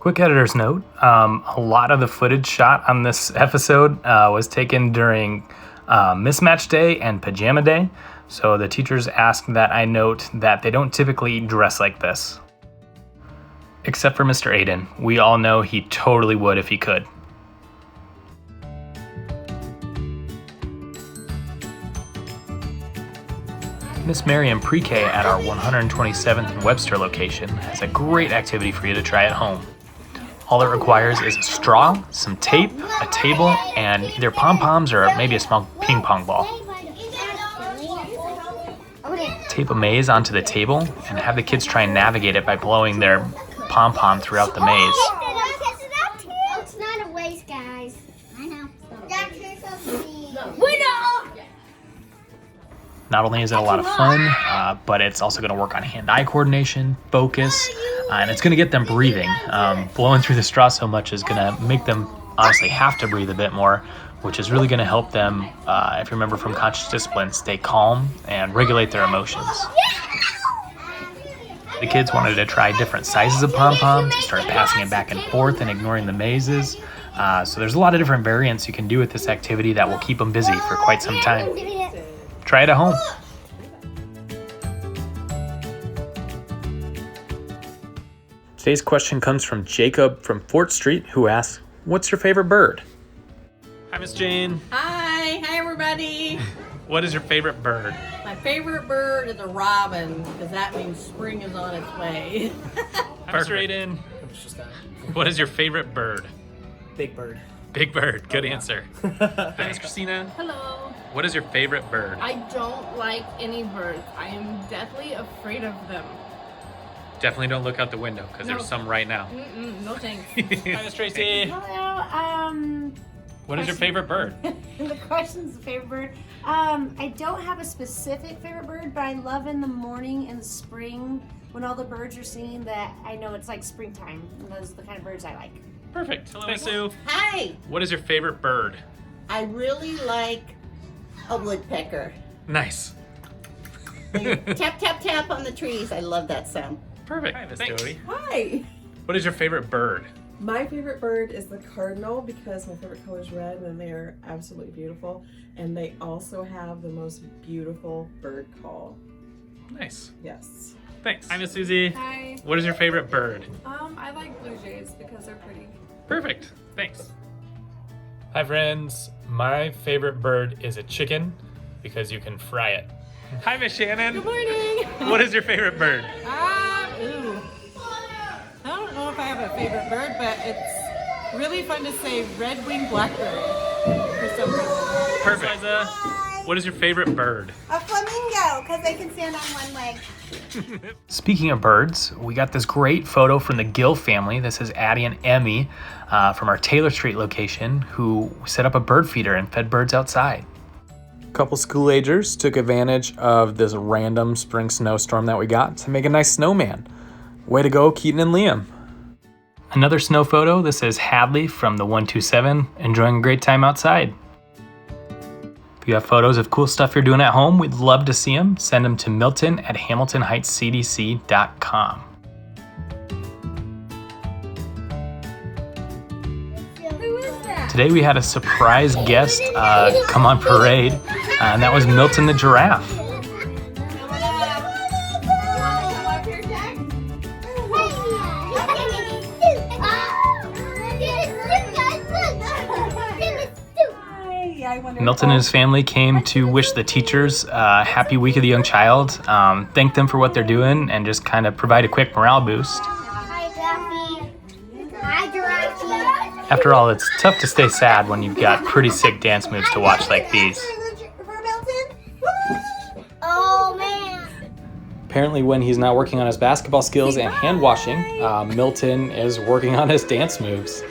Quick editor's note, a lot of the footage shot on this episode was taken during mismatch day and pajama day, so the teachers asked that I note that they don't typically dress like this. Except for Mr. Aiden. We all know he totally would if he could. Miss Miriam Pre-K at our 127th and Webster location has a great activity for you to try at home. All it requires is a straw, some tape, a table, and either pom-poms or maybe a small ping pong ball. Tape a maze onto the table and have the kids try and navigate it by blowing their pom-pom throughout the maze. It's not a waste, guys. I know. Not only is it a lot of fun, but it's also going to work on hand-eye coordination, focus, and it's going to get them breathing. Blowing through the straw so much is going to make them honestly have to breathe a bit more, which is really going to help them, if you remember from conscious discipline, stay calm and regulate their emotions. The kids wanted to try different sizes of pom-poms, started passing it back and forth and ignoring the mazes. So there's a lot of different variants you can do with this activity that will keep them busy for quite some time. Try it at home. Today's question comes from Jacob from Fort Street, who asks, "What's your favorite bird?" Hi, Miss Jane. Hi everybody. What is your favorite bird? My favorite bird is a robin, because that means spring is on its way. Hi, Mr. Aiden. What is your favorite bird? Big bird. Big bird. Good answer. Hi, Miss Christina. Hello. What is your favorite bird? I don't like any birds. I am deathly afraid of them. Definitely don't look out the window because there's some right now. No thanks. Hi, Miss Tracy. Hello. What is your favorite bird? The question's the favorite bird. I don't have a specific favorite bird, but I love in the morning and the spring when all the birds are singing that I know it's like springtime. And those are the kind of birds I like. Perfect. Hello, Miss Sue. Hi. What is your favorite bird? I really like a woodpecker. Nice. They tap, tap, tap on the trees. I love that sound. Perfect. Hi, Miss Dodi. Hi! What is your favorite bird? My favorite bird is the cardinal because my favorite color is red and they are absolutely beautiful. And they also have the most beautiful bird call. Nice. Yes. Thanks. Hi, Miss Susie. Hi. What is your favorite bird? I like blue jays because they're pretty. Perfect. Thanks. Hi, friends. My favorite bird is a chicken because you can fry it. Hi, Miss Shannon. Good morning. What is your favorite bird? I don't know if I have a favorite bird, but it's really fun to say red-winged blackbird for some reason. Perfect. Liza, what is your favorite bird? A flamingo, because they can stand on one leg. Speaking of birds, we got this great photo from the Gill family. This is Addie and Emmy from our Taylor Street location, who set up a bird feeder and fed birds outside. A couple school-agers took advantage of this random spring snowstorm that we got to make a nice snowman. Way to go, Keaton and Liam. Another snow photo. This is Hadley from the 127, enjoying a great time outside. If you have photos of cool stuff you're doing at home, we'd love to see them. Send them to milton@hamiltonheightscdc.com. Who is that? Today we had a surprise guest come on parade, and that was Milton the giraffe. Milton and his family came to wish the teachers happy week of the young child, thank them for what they're doing, and just kind of provide a quick morale boost. Hi, Duffy. Hi, Giraffe. After all, it's tough to stay sad when you've got pretty sick dance moves to watch like these. Oh, man. Apparently when he's not working on his basketball skills and hand washing, Milton is working on his dance moves.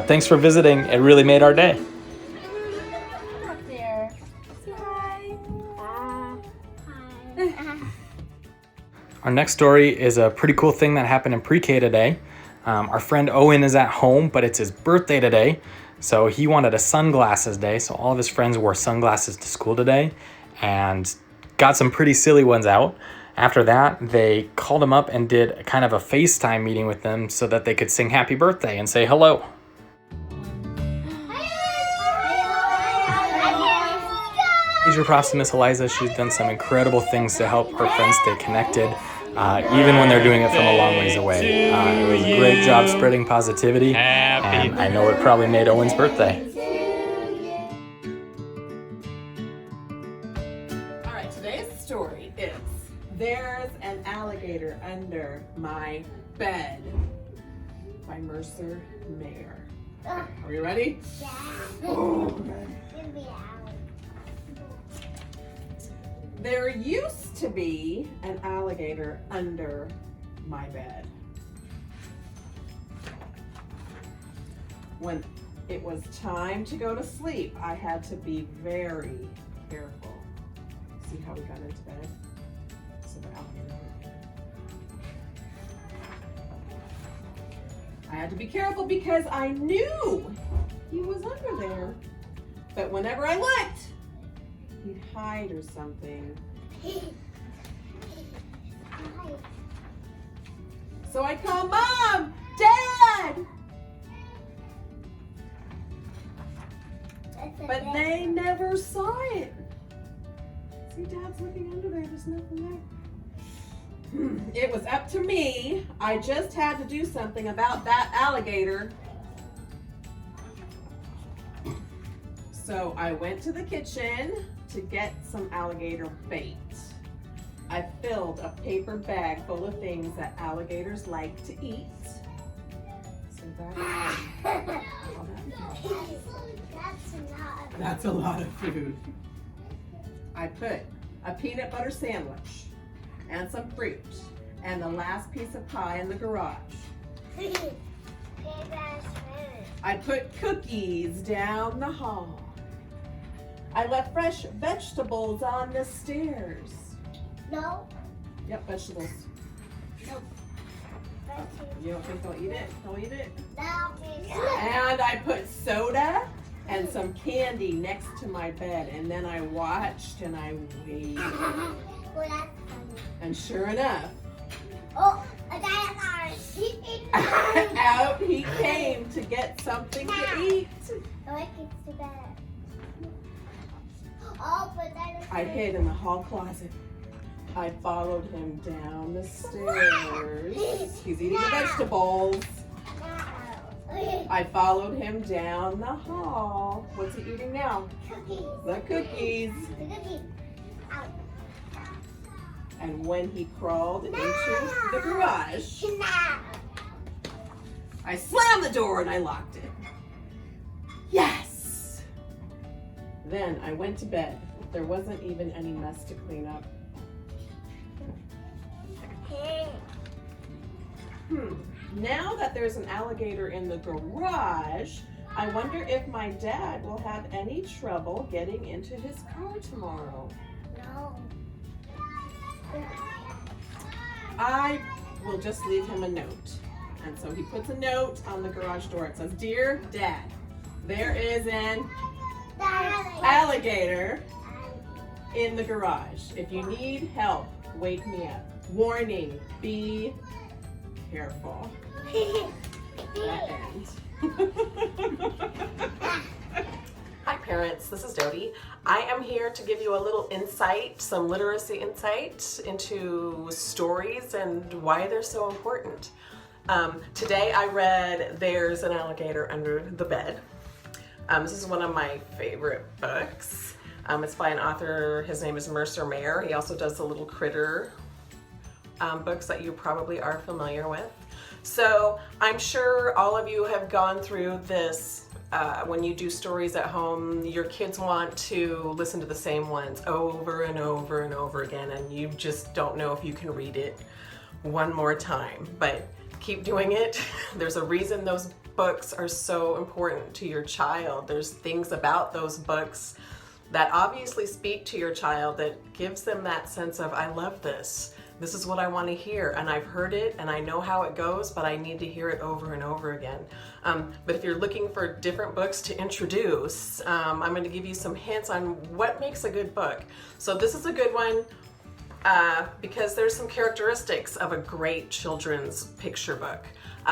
Thanks for visiting. It really made our day. Our next story is a pretty cool thing that happened in pre-K today. Our friend Owen is at home, but it's his birthday today. So he wanted a sunglasses day. So all of his friends wore sunglasses to school today and got some pretty silly ones out. After that, they called him up and did kind of a FaceTime meeting with them so that they could sing happy birthday and say hello. Major props to Miss Eliza. She's done some incredible things to help her friends stay connected, even when they're doing it from a long ways away. It was a great job spreading positivity, and I know it probably made Owen's birthday. All right, today's story is There's an Alligator Under My Bed by Mercer Mayer. Are you ready? Yeah. Oh, Give me out. there used to be an alligator under my bed. When it was time to go to sleep, I had to be very careful. See how we got into bed? So the alligator. I had to be careful because I knew he was under there. But whenever I looked, he'd hide or something. So I'd call Mom, Dad! But they never saw it. See, Dad's looking under there, there's nothing there. It was up to me. I just had to do something about that alligator. So I went to the kitchen to get some alligator bait. I filled a paper bag full of things that alligators like to eat. So that's a lot of food. I put a peanut butter sandwich and some fruit and the last piece of pie in the garage. I put cookies down the hall. I left fresh vegetables on the stairs. No. Yep, vegetables. You don't think they'll eat it? They'll eat it? No. And I put soda and some candy next to my bed. And then I watched and I waited. Well, that's funny. And sure enough, Oh, a dinosaur. out he came to get something to eat. Oh, it gets to bed. Oh, but dinosaur. I hid in the hall closet. I followed him down the stairs. He's eating the vegetables. I followed him down the hall. What's he eating now? Cookies. The cookies. The cookies. Out. And when he crawled into the garage, I slammed the door and I locked it. Yes! Then I went to bed. There wasn't even any mess to clean up. Now that there's an alligator in the garage, I wonder if my dad will have any trouble getting into his car tomorrow. No. I will just leave him a note. And so he puts a note on the garage door. It says, "Dear Dad, there is an alligator in the garage. If you need help, wake me up. Warning, be careful." That ends. Hi parents, this is Dodi. I am here to give you a little insight, some literacy insight into stories and why they're so important. Today I read There's an Alligator Under the Bed. This is one of my favorite books. It's by an author, his name is Mercer Mayer. He also does the little critter books that you probably are familiar with. So I'm sure all of you have gone through this. When you do stories at home, your kids want to listen to the same ones over and over and over again, and you just don't know if you can read it one more time. But keep doing it. There's a reason those books are so important to your child. There's things about those books that obviously speak to your child that gives them that sense of, I love this. This is what I want to hear, and I've heard it and I know how it goes, but I need to hear it over and over again. But if you're looking for different books to introduce, I'm going to give you some hints on what makes a good book. So this is a good one because there's some characteristics of a great children's picture book.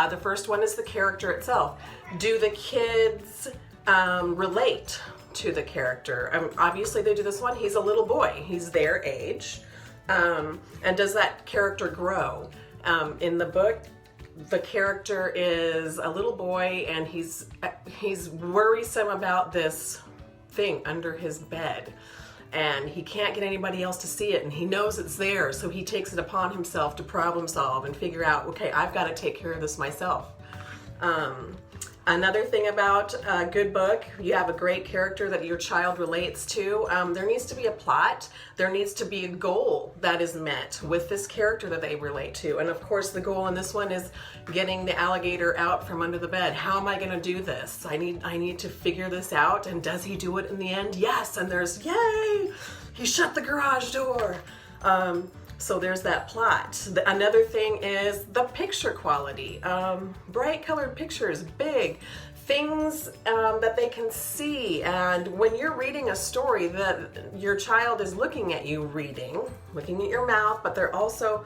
The first one is the character itself. Do the kids relate to the character? Obviously they do this one. He's a little boy. He's their age. And does that character grow? In the book, the character is a little boy and he's worrisome about this thing under his bed. And he can't get anybody else to see it, and he knows it's there, so he takes it upon himself to problem solve and figure out, okay, I've got to take care of this myself. Another thing about a good book, you have a great character that your child relates to. There needs to be a plot. There needs to be a goal that is met with this character that they relate to. And of course, the goal in this one is getting the alligator out from under the bed. How am I going to do this? I need to figure this out. And does he do it in the end? Yes. And there's, yay! He shut the garage door. So there's that plot. Another thing is the picture quality. Bright colored pictures, big things that they can see. And when you're reading a story that your child is looking at you reading, looking at your mouth, but they're also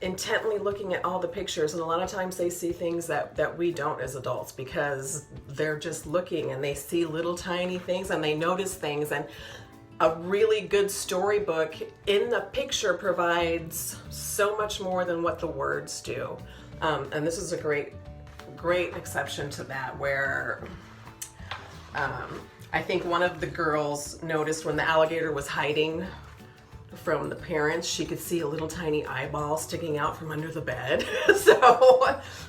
intently looking at all the pictures. And a lot of times they see things that we don't as adults, because they're just looking and they see little tiny things and they notice things. And a really good storybook in the picture provides so much more than what the words do. And this is a great exception to that, where I think one of the girls noticed when the alligator was hiding from the parents, she could see a little tiny eyeball sticking out from under the bed.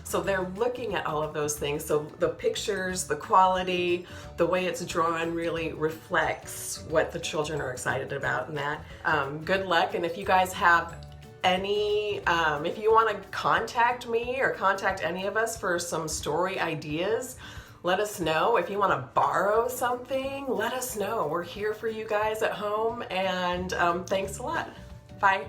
So they're looking at all of those things. So the pictures, the quality, the way it's drawn really reflects what the children are excited about in that. Good luck. And if you guys have any, if you want to contact me or contact any of us for some story ideas, let us know. If you want to borrow something, let us know. We're here for you guys at home, and thanks a lot. Bye.